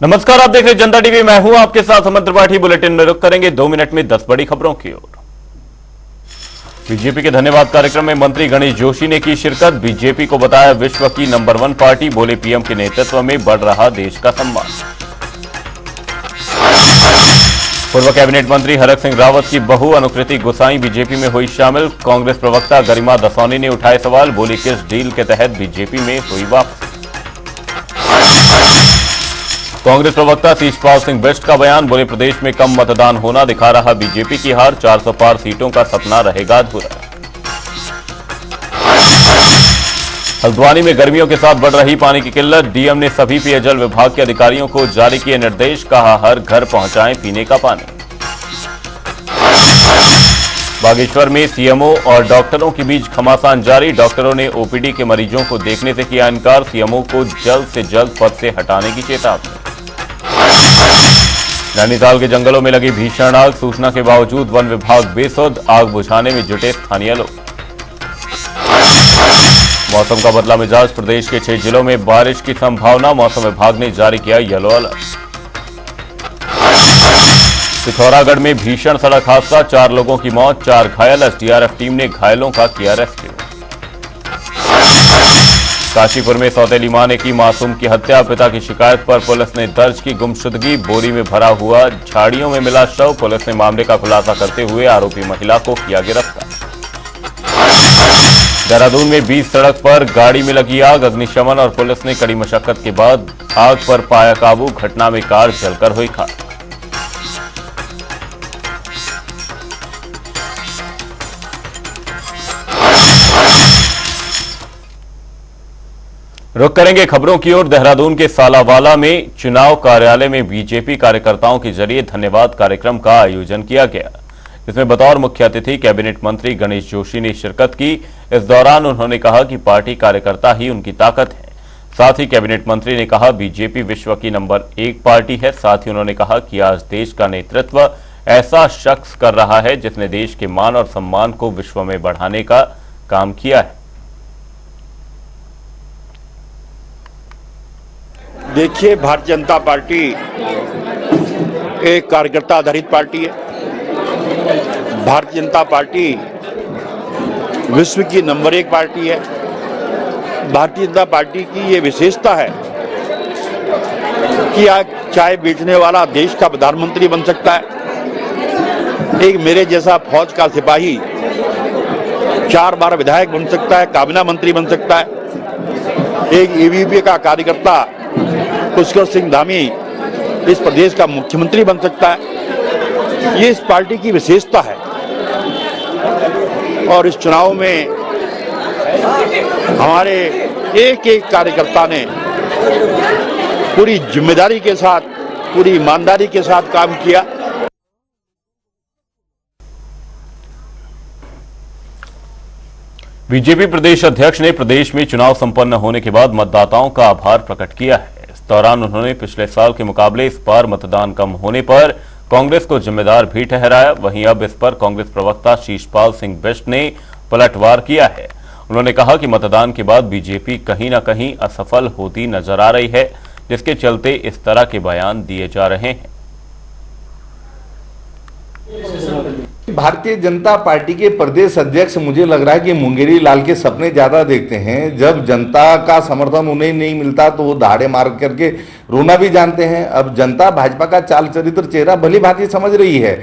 नमस्कार, आप देख रहे हैं जनता टीवी। मैं हूं आपके साथ अमन त्रिपाठी। बुलेटिन में रुक करेंगे 2 मिनट में 10 बड़ी खबरों की ओर। बीजेपी के धन्यवाद कार्यक्रम में मंत्री गणेश जोशी ने की शिरकत। बीजेपी को बताया विश्व की नंबर 1 पार्टी। बोले पीएम के नेतृत्व में बढ़ रहा देश का सम्मान। पूर्व कैबिनेट मंत्री हरक सिंह रावत की बहू अनुकृति गोसाई बीजेपी में हुई शामिल। कांग्रेस प्रवक्ता गरिमा दसौनी ने उठाए सवाल। बोली किस डील के तहत बीजेपी में हुई वापसी। कांग्रेस प्रवक्ता शीशपाल सिंह बिष्ट का बयान। बोले प्रदेश में कम मतदान होना दिखा रहा बीजेपी की हार। 400 पार सीटों का सपना रहेगा अधूरा। हल्द्वानी में गर्मियों के साथ बढ़ रही पानी की किल्लत। डीएम ने सभी पेयजल विभाग के अधिकारियों को जारी किए निर्देश। कहा हर घर पहुंचाएं पीने का पानी। बागेश्वर में सीएमओ और डॉक्टरों के बीच घमासान जारी। डॉक्टरों ने ओपीडी के मरीजों को देखने से किया इनकार। सीएमओ को जल्द से जल्द पद से हटाने की चेतावनी। नैनीताल के जंगलों में लगी भीषण आग। सूचना के बावजूद वन विभाग बेसुध। आग बुझाने में जुटे स्थानीय लोग। मौसम का बदला मिजाज। प्रदेश के 6 जिलों में बारिश की संभावना। मौसम विभाग ने जारी किया येलो अलर्ट। पिथौरागढ़ में भीषण सड़क हादसा। 4 लोगों की मौत, 4 घायल। एसडीआरएफ टीम ने घायलों का किया रेस्क्यू। काशीपुर में सौतेली मां ने की मासूम की हत्या। पिता की शिकायत पर पुलिस ने दर्ज की गुमशुदगी। बोरी में भरा हुआ झाड़ियों में मिला शव। पुलिस ने मामले का खुलासा करते हुए आरोपी महिला को किया गिरफ्तार। देहरादून में बीच सड़क पर गाड़ी में लगी आग। अग्निशमन और पुलिस ने कड़ी मशक्कत के बाद आग पर पाया काबू। घटना में कार जलकर हुई खाक। रुक करेंगे खबरों की ओर। देहरादून के सालावाला में चुनाव कार्यालय में बीजेपी कार्यकर्ताओं के जरिए धन्यवाद कार्यक्रम का आयोजन किया गया। इसमें बतौर मुख्य अतिथि कैबिनेट मंत्री गणेश जोशी ने शिरकत की। इस दौरान उन्होंने कहा कि पार्टी कार्यकर्ता ही उनकी ताकत है। साथ ही कैबिनेट मंत्री ने कहा बीजेपी विश्व की नंबर 1 पार्टी है। साथ ही उन्होंने कहा कि आज देश का नेतृत्व ऐसा शख्स कर रहा है जिसने देश के मान और सम्मान को विश्व में बढ़ाने का काम किया है। देखिए, भारतीय जनता पार्टी एक कार्यकर्ता आधारित पार्टी है। भारतीय जनता पार्टी विश्व की नंबर 1 पार्टी है। भारतीय जनता पार्टी की ये विशेषता है कि आज चाय बेचने वाला देश का प्रधानमंत्री बन सकता है। एक मेरे जैसा फौज का सिपाही 4 बार विधायक बन सकता है, काबीना मंत्री बन सकता है। एक एबीवीपी का कार्यकर्ता पुष्कर सिंह धामी इस प्रदेश का मुख्यमंत्री बन सकता है। ये इस पार्टी की विशेषता है। और इस चुनाव में हमारे एक कार्यकर्ता ने पूरी जिम्मेदारी के साथ, पूरी ईमानदारी के साथ काम किया। बीजेपी प्रदेश अध्यक्ष ने प्रदेश में चुनाव संपन्न होने के बाद मतदाताओं का आभार प्रकट किया है। इस दौरान उन्होंने पिछले साल के मुकाबले इस बार मतदान कम होने पर कांग्रेस को जिम्मेदार भी ठहराया। वहीं अब इस पर कांग्रेस प्रवक्ता शीशपाल सिंह बिष्ट ने पलटवार किया है। उन्होंने कहा कि मतदान के बाद बीजेपी कहीं न कहीं असफल होती नजर आ रही है, जिसके चलते इस तरह के बयान दिए जा रहे हैं। भारतीय जनता पार्टी के प्रदेश अध्यक्ष मुझे लग रहा है कि मुंगेरी लाल के सपने ज्यादा देखते हैं। जब जनता का समर्थन उन्हें नहीं मिलता तो वो दहाड़े मार करके रोना भी जानते हैं। अब जनता भाजपा का चाल चरित्र चेहरा भली भांति समझ रही है।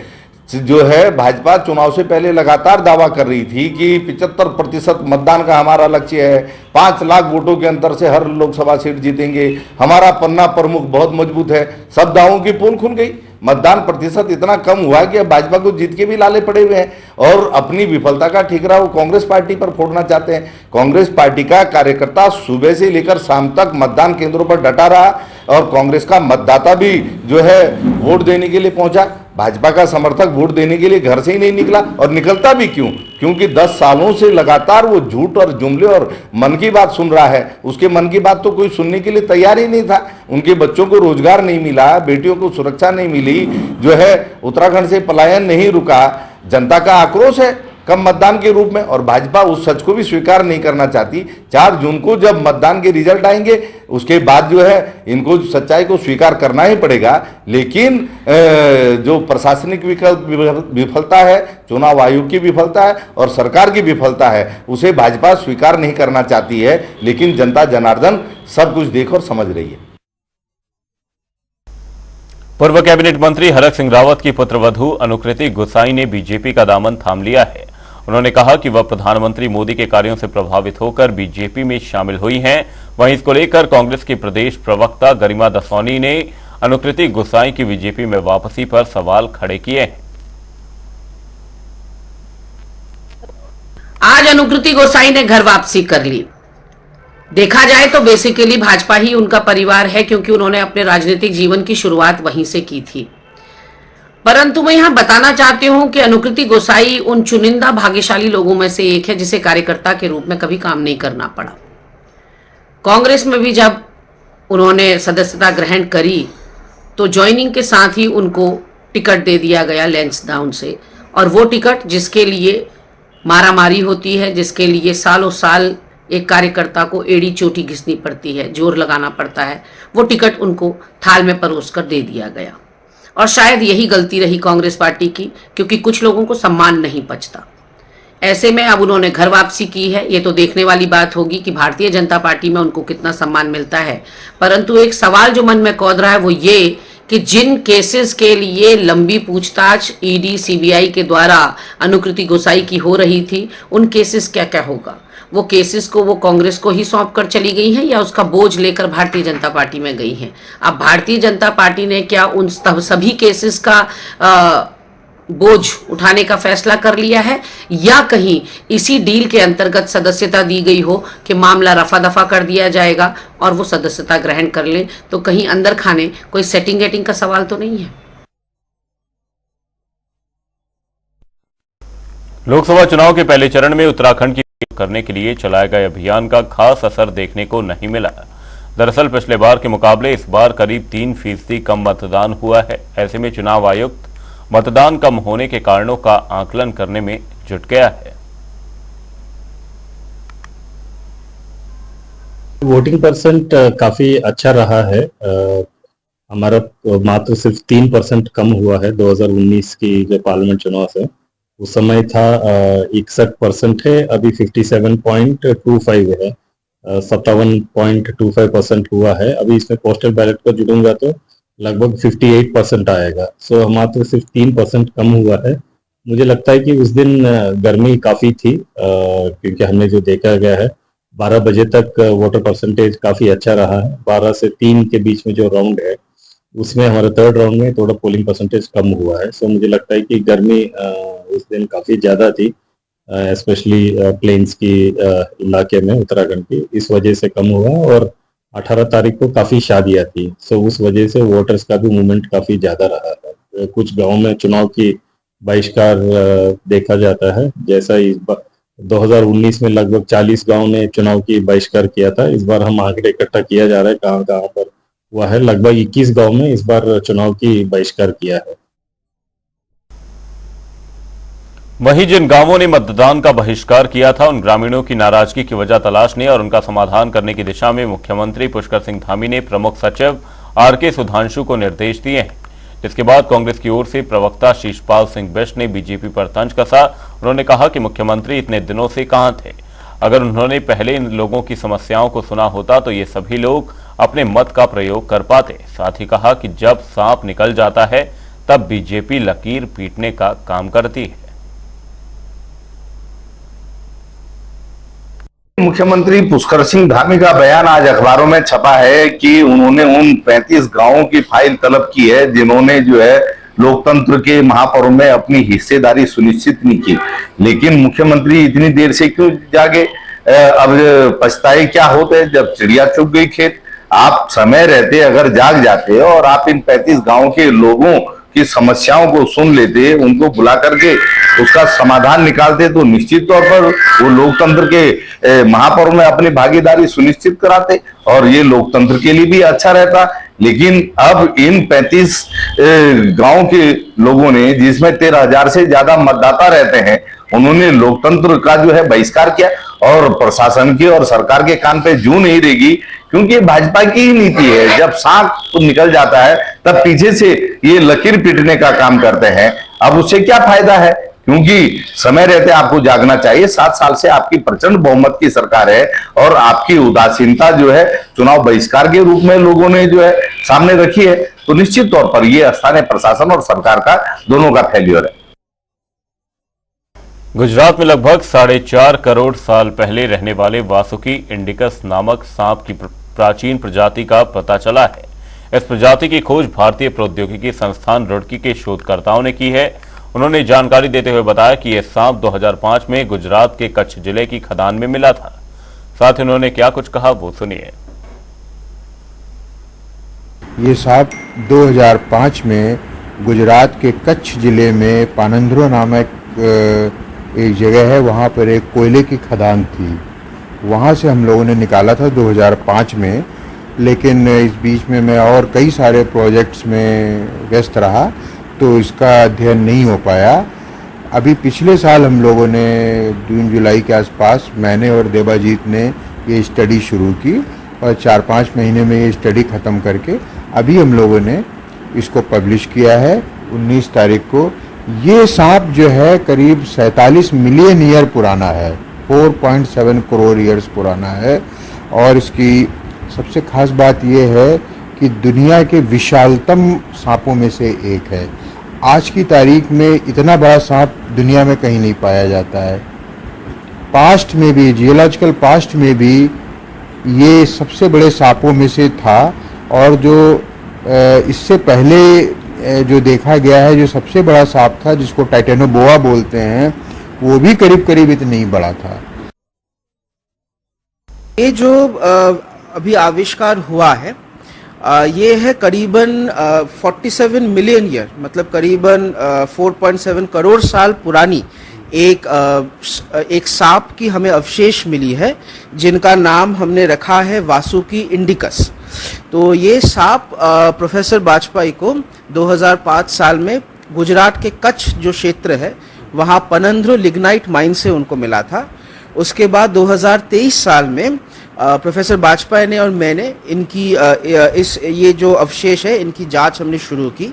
जो है, भाजपा चुनाव से पहले लगातार दावा कर रही थी कि 75% मतदान का हमारा लक्ष्य है, 5 लाख वोटों के अंतर से हर लोकसभा सीट जीतेंगे, हमारा पन्ना प्रमुख बहुत मजबूत है। सब दावों की पोल खुल गई। मतदान प्रतिशत इतना कम हुआ कि अब भाजपा को जीत के भी लाले पड़े हुए हैं और अपनी विफलता का ठिकरा वो कांग्रेस पार्टी पर फोड़ना चाहते हैं। कांग्रेस पार्टी का कार्यकर्ता सुबह से लेकर शाम तक मतदान केंद्रों पर डटा रहा और कांग्रेस का मतदाता भी जो है वोट देने के लिए पहुंचा। भाजपा का समर्थक वोट देने के लिए घर से ही नहीं निकला। और निकलता भी क्यों? क्योंकि 10 सालों से लगातार वो झूठ और जुमले और मन की बात सुन रहा है। उसके मन की बात तो कोई सुनने के लिए तैयार ही नहीं था। उनके बच्चों को रोजगार नहीं मिला, बेटियों को सुरक्षा नहीं मिली, जो है उत्तराखंड से पलायन नहीं रुका। जनता का आक्रोश है कम मतदान के रूप में, और भाजपा उस सच को भी स्वीकार नहीं करना चाहती। 4 जून को जब मतदान के रिजल्ट आएंगे उसके बाद जो है इनको सच्चाई को स्वीकार करना ही पड़ेगा। लेकिन जो प्रशासनिक विफलता है, चुनाव आयोग की विफलता है और सरकार की विफलता है, उसे भाजपा स्वीकार नहीं करना चाहती है। लेकिन जनता जनार्दन सब कुछ देख और समझ रही है। पूर्व कैबिनेट मंत्री हरक सिंह रावत की पुत्रवधू अनुकृति गोसाई ने बीजेपी का दामन थाम लिया है। उन्होंने कहा कि वह प्रधानमंत्री मोदी के कार्यों से प्रभावित होकर बीजेपी में शामिल हुई हैं। वहीं इसको लेकर कांग्रेस की प्रदेश प्रवक्ता गरिमा दसौनी ने अनुकृति गोसाई की बीजेपी में वापसी पर सवाल खड़े किए हैं। आज अनुकृति गोसाई ने घर वापसी कर ली। देखा जाए तो बेसिकली भाजपा ही उनका परिवार है, क्योंकि उन्होंने अपने राजनीतिक जीवन की शुरुआत वहीं से की थी। परंतु मैं यहां बताना चाहती हूं कि अनुकृति गोसाई उन चुनिंदा भाग्यशाली लोगों में से एक है जिसे कार्यकर्ता के रूप में कभी काम नहीं करना पड़ा। कांग्रेस में भी जब उन्होंने सदस्यता ग्रहण करी तो ज्वाइनिंग के साथ ही उनको टिकट दे दिया गया लैंसडाउन से, और वो टिकट जिसके लिए मारामारी होती है, जिसके लिए सालों साल एक कार्यकर्ता को एड़ी चोटी घिसनी पड़ती है, जोर लगाना पड़ता है, वो टिकट उनको थाल में परोस कर दे दिया गया। और शायद यही गलती रही कांग्रेस पार्टी की, क्योंकि कुछ लोगों को सम्मान नहीं बचता। ऐसे में अब उन्होंने घर वापसी की है। ये तो देखने वाली बात होगी कि भारतीय जनता पार्टी में उनको कितना सम्मान मिलता है। परंतु एक सवाल जो मन में कौध रहा है वो ये कि जिन केसेस के लिए लंबी पूछताछ ईडी सीबीआई के द्वारा अनुकृति गोसाई की हो रही थी, उन केसेस क्या क्या होगा। वो केसेस को वो कांग्रेस को ही सौंप कर चली गई हैं या उसका बोझ लेकर भारतीय जनता पार्टी में गई हैं। अब भारतीय जनता पार्टी ने क्या उन सभी केसेस का बोझ उठाने का फैसला कर लिया है, या कहीं इसी डील के अंतर्गत सदस्यता दी गई हो कि मामला रफा दफा कर दिया जाएगा और वो सदस्यता ग्रहण कर लें, तो कहीं अंदर खाने कोई सेटिंग गेटिंग का सवाल तो नहीं है। लोकसभा चुनाव के पहले चरण में उत्तराखंड की करने के लिए चलाए गए अभियान का खास असर देखने को नहीं मिला। दरअसल पिछले बार के मुकाबले इस बार करीब 3% कम मतदान हुआ है। ऐसे में चुनाव आयुक्त मतदान कम होने के कारणों का आकलन करने में जुट गया है। वोटिंग परसेंट काफी अच्छा रहा है। हमारा मात्र सिर्फ 3% कम हुआ है 2019 की जो पार्लियामेंट चुनाव से। उस समय था 61% है, अभी 57.25 है, 57.25% हुआ है। अभी इसमें पोस्टल बैलेट का जुड़ूंगा तो लगभग 58% आएगा। सो मात्र सिर्फ 3% कम हुआ है। मुझे लगता है कि उस दिन गर्मी काफ़ी थी, क्योंकि हमने जो देखा गया है 12 बजे तक वोटर परसेंटेज काफ़ी अच्छा रहा है। 12 से 3 के बीच में जो राउंड है उसमें हमारा 3rd राउंड में थोड़ा पोलिंग परसेंटेज कम हुआ है। सो मुझे लगता है कि गर्मी उस दिन काफ़ी ज़्यादा थी, स्पेशली प्लेन्स की इलाके में उत्तराखंड की, इस वजह से कम हुआ। और 18 तारीख को काफ़ी शादियाँ थी, सो उस वजह से वोटर्स का भी मूवमेंट काफ़ी ज़्यादा रहा है। कुछ गाँव में चुनाव की बहिष्कार देखा जाता है, जैसा इस बार 2019 में लगभग 40 गांव ने चुनाव की बहिष्कार किया था। इस बार हम आंकड़े इकट्ठा किया जा रहा है कहाँ कहाँ पर हुआ है। लगभग 21 गांव में इस बार चुनाव की बहिष्कार किया है। वहीं जिन गांवों ने मतदान का बहिष्कार किया था उन ग्रामीणों की नाराजगी की वजह तलाशने और उनका समाधान करने की दिशा में मुख्यमंत्री पुष्कर सिंह धामी ने प्रमुख सचिव आर.के. सुधांशु को निर्देश दिए हैं। जिसके बाद कांग्रेस की ओर से प्रवक्ता शीशपाल सिंह बिष्ट ने बीजेपी पर तंज कसा। उन्होंने कहा कि मुख्यमंत्री इतने दिनों से कहां थे। अगर उन्होंने पहले इन लोगों की समस्याओं को सुना होता तो ये सभी लोग अपने मत का प्रयोग कर पाते। साथ ही कहा कि जब सांप निकल जाता है तब बीजेपी लकीर पीटने का काम करती है। मुख्यमंत्री पुष्कर सिंह धामी का बयान आज अखबारों में छपा है कि उन्होंने उन 35 गांवों की फाइल तलब की है जिन्होंने जो है लोकतंत्र के महापर्व में अपनी हिस्सेदारी सुनिश्चित नहीं की। लेकिन मुख्यमंत्री इतनी देर से क्यों जागे? अब पछताए क्या होते जब चिड़िया चुग गई खेत। आप समय रहते अगर जाग जाते और आप इन 35 गांवों के लोगों की समस्याओं को सुन लेते, उनको बुला करके उसका समाधान निकालते, तो निश्चित तौर पर वो लोकतंत्र के महापर्व में अपनी भागीदारी सुनिश्चित कराते और ये लोकतंत्र के लिए भी अच्छा रहता। लेकिन अब इन 35 गांव के लोगों ने, जिसमें 13,000 से ज्यादा मतदाता रहते हैं, उन्होंने लोकतंत्र का जो है बहिष्कार किया और प्रशासन के और सरकार के कान पे जूं नहीं रहेगी, क्योंकि भाजपा की ही नीति है, जब सांप तो निकल जाता है तब पीछे से ये लकीर पीटने का काम करते हैं। अब उससे क्या फायदा है, क्योंकि समय रहते आपको जागना चाहिए। 7 साल से आपकी प्रचंड बहुमत की सरकार है और आपकी उदासीनता जो है चुनाव बहिष्कार के रूप में लोगों ने जो है सामने रखी है, तो निश्चित तौर पर यह स्थानीय प्रशासन और सरकार का दोनों का फेल्योर है। गुजरात में लगभग 4.5 करोड़ साल पहले रहने वाले वासुकी इंडिकस नामक सांप की प्राचीन प्रजाति का पता चला है। इस प्रजाति की खोज भारतीय प्रौद्योगिकी संस्थान रुड़की के शोधकर्ताओं ने की है। उन्होंने जानकारी देते हुए बताया कि यह सांप 2005 में गुजरात के कच्छ जिले की खदान में मिला था। साथ ही उन्होंने क्या कुछ कहा वो सुनिए। ये सांप 2005 में गुजरात के कच्छ जिले में पानंद्रो नामक एक जगह है, वहाँ पर एक कोयले की खदान थी, वहाँ से हम लोगों ने निकाला था 2005 में। लेकिन इस बीच में मैं और कई सारे प्रोजेक्ट्स में व्यस्त रहा, तो इसका अध्ययन नहीं हो पाया। अभी पिछले साल हम लोगों ने जून जुलाई के आसपास मैंने और देबाजीत ने ये स्टडी शुरू की और 4-5 महीने में ये स्टडी ख़त्म करके अभी हम लोगों ने इसको पब्लिश किया है 19 तारीख को। ये सांप जो है करीब 47 मिलियन ईयर पुराना है, 4.7 करोड़ ईयर्स पुराना है। और इसकी सबसे खास बात यह है कि दुनिया के विशालतम सांपों में से एक है। आज की तारीख में इतना बड़ा सांप दुनिया में कहीं नहीं पाया जाता है। पास्ट में भी, जियोलॉजिकल पास्ट में भी ये सबसे बड़े सांपों में से था। और जो इससे पहले जो देखा गया है, जो सबसे बड़ा सांप था जिसको टाइटेनोबोआ बोलते हैं, वो भी करीब करीब इतना ही बड़ा था। ये जो अभी आविष्कार हुआ है, ये है करीबन 47 मिलियन ईयर, मतलब करीबन 4.7 करोड़ साल पुरानी एक सांप की हमें अवशेष मिली है, जिनका नाम हमने रखा है वासुकी इंडिकस। तो ये सांप प्रोफेसर वाजपेयी को 2005 साल में गुजरात के कच्छ जो क्षेत्र है वहाँ पनंद्रो लिग्नाइट माइन से उनको मिला था। उसके बाद 2023 साल में प्रोफेसर वाजपेयी ने और मैंने इनकी ये जो अवशेष है इनकी जांच हमने शुरू की।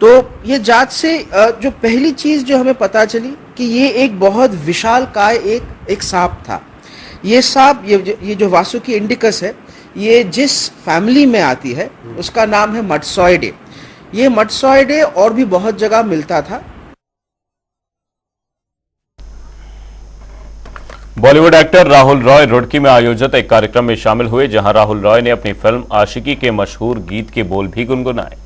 तो ये जांच से जो पहली चीज़ जो हमें पता चली कि ये एक बहुत विशालकाय एक सांप था। ये सांप ये जो वासुकी इंडिकस है, ये जिस फैमिली में आती है उसका नाम है मटसॉइडे। ये मटसॉइडे और भी बहुत जगह मिलता था। बॉलीवुड एक्टर राहुल रॉय रुड़की में आयोजित एक कार्यक्रम में शामिल हुए, जहां राहुल रॉय ने अपनी फिल्म आशिकी के मशहूर गीत के बोल भी गुनगुनाए।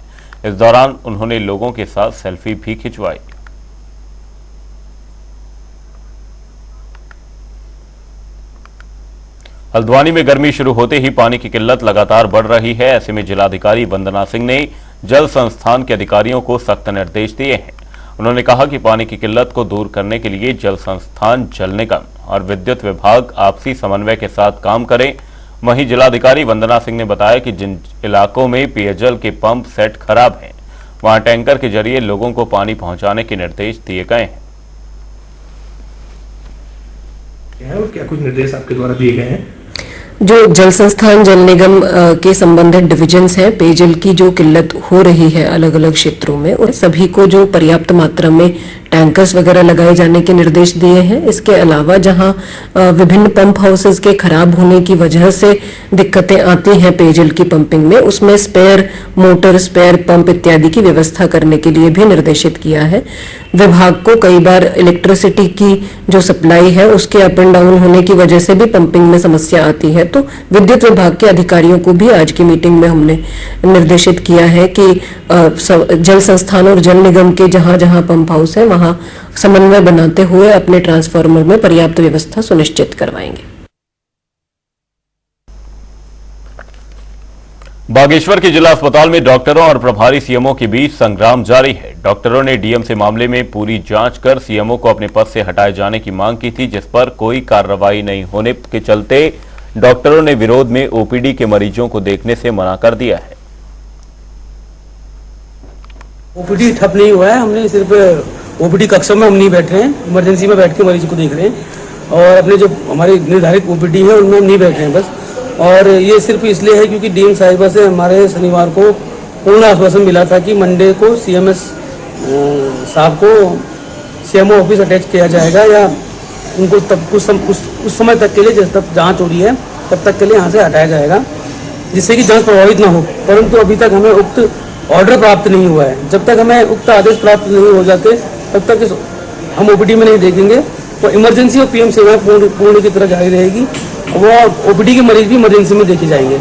इस दौरान उन्होंने लोगों के साथ सेल्फी भी खिंचवाई। हल्द्वानी में गर्मी शुरू होते ही पानी की किल्लत लगातार बढ़ रही है। ऐसे में जिलाधिकारी वंदना सिंह ने जल संस्थान के अधिकारियों को सख्त निर्देश दिए हैं। उन्होंने कहा कि पानी की किल्लत को दूर करने के लिए जल संस्थान, जल निगम और विद्युत विभाग आपसी समन्वय के साथ काम करें। वहीं जिलाधिकारी वंदना सिंह ने बताया कि जिन इलाकों में पेयजल के पंप सेट खराब हैं, वहां टैंकर के जरिए लोगों को पानी पहुंचाने के निर्देश दिए गए हैं। क्या कुछ निर्देश आपके द्वारा दिए गए हैं? जो जल संस्थान, जल निगम के संबंधित डिविजन्स हैं, पेयजल की जो किल्लत हो रही है अलग अलग क्षेत्रों में, और सभी को जो पर्याप्त मात्रा में टैंकर्स वगैरह लगाए जाने के निर्देश दिए हैं। इसके अलावा जहां विभिन्न पंप हाउसेस के खराब होने की वजह से दिक्कतें आती हैं पेयजल की पंपिंग में, उसमें स्पेयर मोटर, स्पेयर पंप इत्यादि की व्यवस्था करने के लिए भी निर्देशित किया है। विभाग को कई बार इलेक्ट्रिसिटी की जो सप्लाई है उसके अप एंड डाउन होने की वजह से भी पंपिंग में समस्या आती है, तो विद्युत विभाग के अधिकारियों को भी आज की मीटिंग में हमने निर्देशित किया है कि जल संस्थान और जल निगम के जहां जहां पंप हाउस है वहां समन्वय बनाते हुए अपने ट्रांसफार्मर में पर्याप्त व्यवस्था सुनिश्चित करवाएंगे। बागेश्वर के जिला अस्पताल में डॉक्टरों और प्रभारी सीएमओ के बीच संग्राम जारी है। डॉक्टरों ने डीएम से मामले में पूरी जांच कर सीएमओ को अपने पद से हटाए जाने की मांग की थी, जिस पर कोई कार्रवाई नहीं होने के चलते डॉक्टरों ने विरोध में ओपीडी के मरीजों को देखने से मना कर दिया है। ओपीडी ठप नहीं हुआ है, हमने सिर्फ ओपीडी कक्षों में हम नहीं बैठ रहे हैं, इमरजेंसी में बैठ के मरीज को देख रहे हैं और अपने जो हमारे निर्धारित ओपीडी है उनमें हम नहीं बैठ रहे हैं बस। और ये सिर्फ इसलिए है क्योंकि डीएम साहिबा से हमारे शनिवार को पूर्ण आश्वासन मिला था कि मंडे को सीएमएस साहब को सीएमओ ऑफिस अटैच किया जाएगा या उनको तब उस समय तक के लिए जब तक जाँच हो रही है तब तक के लिए यहाँ से हटाया जाएगा, जिससे कि जांच प्रभावित ना हो। परंतु अभी तक हमें उक्त ऑर्डर प्राप्त नहीं हुआ है। जब तक हमें उक्त आदेश प्राप्त नहीं हो जाते तब तक हम ओपीडी में नहीं देखेंगे। तो इमरजेंसी और पीएम सेवाएं पूर्ण की तरह जारी रहेगी। वो ओपीडी के मरीज भी इमरजेंसी में देखे जाएंगे।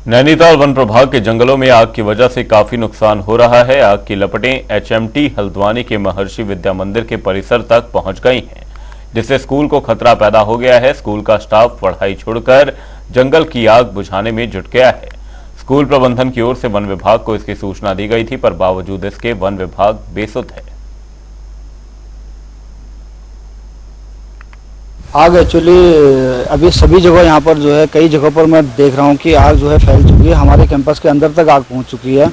नैनीताल वन प्रभाग के जंगलों में आग की वजह से काफी नुकसान हो रहा है। आग की लपटें एचएमटी हल्द्वानी के महर्षि विद्या मंदिर के परिसर तक पहुंच गई हैं, जिससे स्कूल को खतरा पैदा हो गया है। स्कूल का स्टाफ पढ़ाई छोड़कर जंगल की आग बुझाने में जुट गया है। स्कूल प्रबंधन की ओर से वन विभाग को इसकी सूचना दी गई थी, पर बावजूद इसके वन विभाग बेसुध है। आग एक्चुअली अभी सभी जगह यहाँ पर जो है कई जगहों पर मैं देख रहा हूँ कि आग जो है फैल चुकी है। हमारे कैंपस के अंदर तक आग पहुँच चुकी है।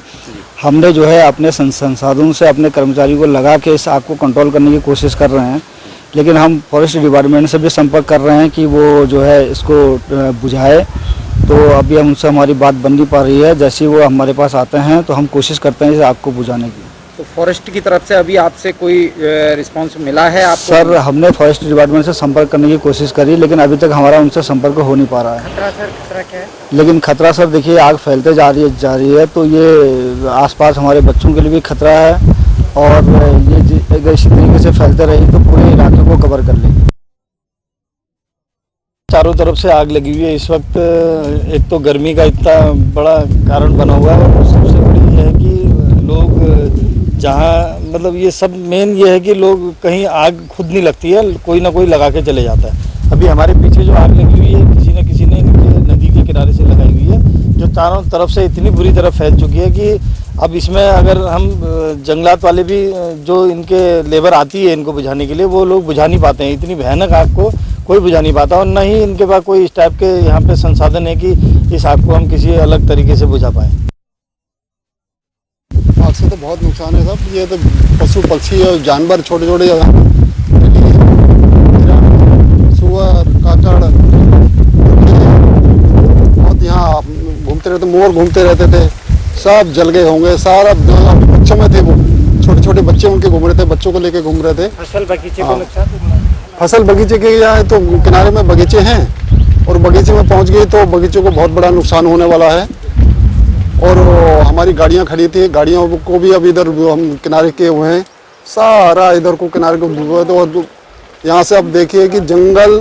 हमने जो है अपने संसाधनों से अपने कर्मचारियों को लगा के इस आग को कंट्रोल करने की कोशिश कर रहे हैं, लेकिन हम फॉरेस्ट डिपार्टमेंट से भी संपर्क कर रहे हैं कि वो जो है इसको बुझाए। तो अभी हम उनसे हमारी बात बन नहीं पा रही है। जैसे ही वो हमारे पास आते हैं तो हम कोशिश करते हैं इस आग को बुझाने की। तो फॉरेस्ट की तरफ से अभी आपसे कोई रिस्पांस मिला है आपको? सर, हमने फॉरेस्ट डिपार्टमेंट से संपर्क करने की कोशिश करी, लेकिन अभी तक हमारा उनसे संपर्क हो नहीं पा रहा है। खतरा सर, खतरा क्या है? लेकिन खतरा सर देखिए, आग फैलते जा रही है तो ये आसपास हमारे बच्चों के लिए भी खतरा है और ये अगर इसी तरीके से फैलते रही तो पूरे इलाके को कवर कर लेगी। चारों तरफ से आग लगी हुई है इस वक्त। एक तो गर्मी का इतना बड़ा कारण बना हुआ है और सबसे बड़ी ये है कि लोग जहाँ मतलब ये सब मेन ये है कि लोग कहीं आग खुद नहीं लगती है, कोई ना कोई लगा के चले जाता है। अभी हमारे पीछे जो आग लगी हुई है किसी ने नदी के किनारे से लगाई हुई है, जो चारों तरफ से इतनी बुरी तरह फैल चुकी है कि अब इसमें अगर हम जंगलात वाले भी जो इनके लेबर आती है इनको बुझाने के लिए, वो लोग बुझा नहीं पाते हैं। इतनी भयानक आग को कोई बुझा नहीं पाता और न ही इनके पास कोई इस टाइप के यहाँ पे संसाधन है कि इस आग को हम किसी अलग तरीके से बुझा पाएँ। आग से तो बहुत नुकसान है साहब। ये तो पशु पक्षी और जानवर छोटे छोटे सुअर काकड़ बहुत यहाँ घूमते रहते, मोर घूमते रहते थे, सब जल गए होंगे। सारा बच्चों में थे, वो छोटे छोटे बच्चे उनके घूम रहे थे, बच्चों को लेके घूम रहे थे। फसल बगीचे को नुकसान? फसल बगीचे के यहाँ तो किनारे में बगीचे हैं और बगीचे में पहुँच गई तो बगीचे को बहुत बड़ा नुकसान होने वाला है। और हमारी गाड़ियाँ खड़ी थी, गाड़ियों को भी अब इधर हम किनारे किए हुए हैं, सारा इधर को किनारे को हुए। तो और यहाँ से अब देखिए कि जंगल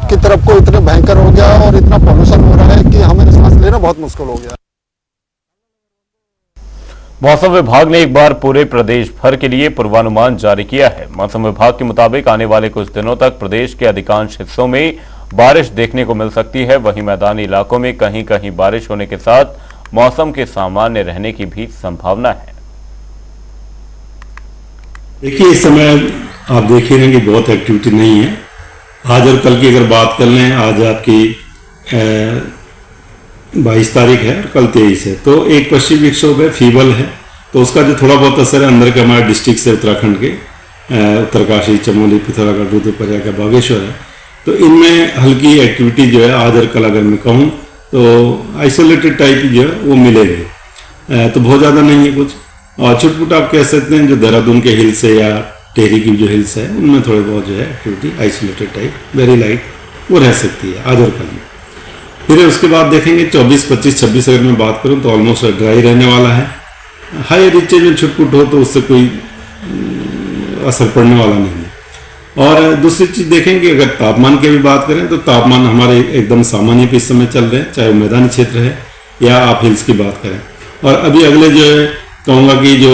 की तरफ को इतना भयंकर हो गया और इतना पॉल्यूशन हो रहा है कि हमें सांस लेना बहुत मुश्किल हो गया। मौसम विभाग ने एक बार पूरे प्रदेश भर के लिए पूर्वानुमान जारी किया है। मौसम विभाग के मुताबिक आने वाले कुछ दिनों तक प्रदेश के अधिकांश हिस्सों में बारिश देखने को मिल सकती है। वहीं मैदानी इलाकों में कहीं कहीं बारिश होने के साथ मौसम के सामान्य रहने की भी संभावना है। देखिए, इस समय आप देख ही रहे हैं कि बहुत एक्टिविटी नहीं है। आज और कल की अगर बात कर लें, आज आपकी 22 तारीख है और कल 23 है, तो एक पश्चिमी विक्षोभ है, फीबल है, तो उसका जो थोड़ा बहुत असर है अंदर के हमारे डिस्ट्रिक्ट से उत्तराखंड के उत्तरकाशी, चमोली, पिथौरागढ़, रुद्रप्रयाग का बागेश्वर है, तो इनमें हल्की एक्टिविटी जो है आज और कल अगर मैं कहूँ तो आइसोलेटेड टाइप जो है वो मिलेगी। तो बहुत ज़्यादा नहीं है कुछ, और छुटपुट आप कह सकते हैं जो देहरादून के हिल्स है या टेहरी की जो हिल्स है उनमें थोड़े बहुत जो है activity isolated type very light वो रह सकती है आज और कल में। फिर उसके बाद देखेंगे 24, 25, 26 अगर मैं बात करूं तो ऑलमोस्ट ड्राई रहने वाला है। हाई रीचेज में छुटपुट हो तो उससे कोई असर पड़ने वाला नहीं है। और दूसरी चीज़ देखेंगे, अगर तापमान की भी बात करें तो तापमान हमारे एकदम सामान्य पे इस समय चल रहे हैं, चाहे वो मैदानी क्षेत्र है या आप हिल्स की बात करें। और अभी अगले जो है कहूँगा कि जो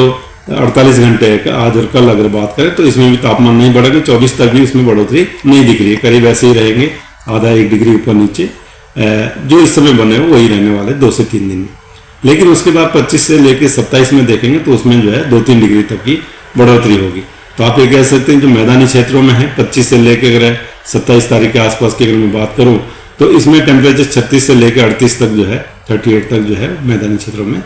48 घंटे है आज और कल अगर बात करें तो इसमें भी तापमान नहीं बढ़ेगा। 24 तक भी इसमें बढ़ोतरी नहीं दिख रही है, करीब ऐसे ही रहेंगे, आधा 1 डिग्री ऊपर नीचे जो इस समय बने हो वही रहने वाले 2 से 3 दिन में। लेकिन उसके बाद 25 से लेकर 27 में देखेंगे तो उसमें जो है 2-3 डिग्री तक की बढ़ोतरी होगी। तो आप ये कह सकते हैं जो मैदानी क्षेत्रों में है 25 से लेकर अगर 27 तारीख के आसपास की अगर मैं बात करूं तो इसमें टेम्परेचर 36 से लेकर 38 तक जो है 38 तक जो है मैदानी क्षेत्रों में।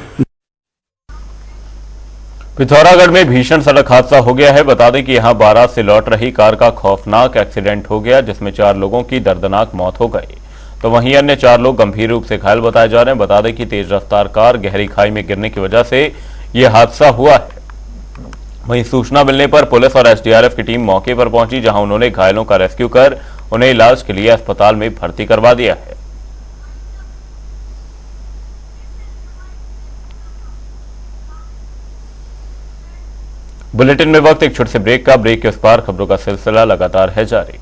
पिथौरागढ़ में भीषण सड़क हादसा हो गया है। बता दें कि यहां बारात से लौट रही कार का खौफनाक एक्सीडेंट हो गया, जिसमें 4 लोगों की दर्दनाक मौत हो गई, तो वहीं अन्य 4 लोग गंभीर रूप से घायल बताए जा रहे हैं। बता दें कि तेज रफ्तार कार गहरी खाई में गिरने की वजह से यह हादसा हुआ है। वहीं सूचना मिलने पर पुलिस और एसडीआरएफ की टीम मौके पर पहुंची, जहां उन्होंने घायलों का रेस्क्यू कर उन्हें इलाज के लिए अस्पताल में भर्ती करवा दिया है। बुलेटिन में वक्त एक छोटे से ब्रेक का। ब्रेक के उस पार खबरों का सिलसिला लगातार है जारी।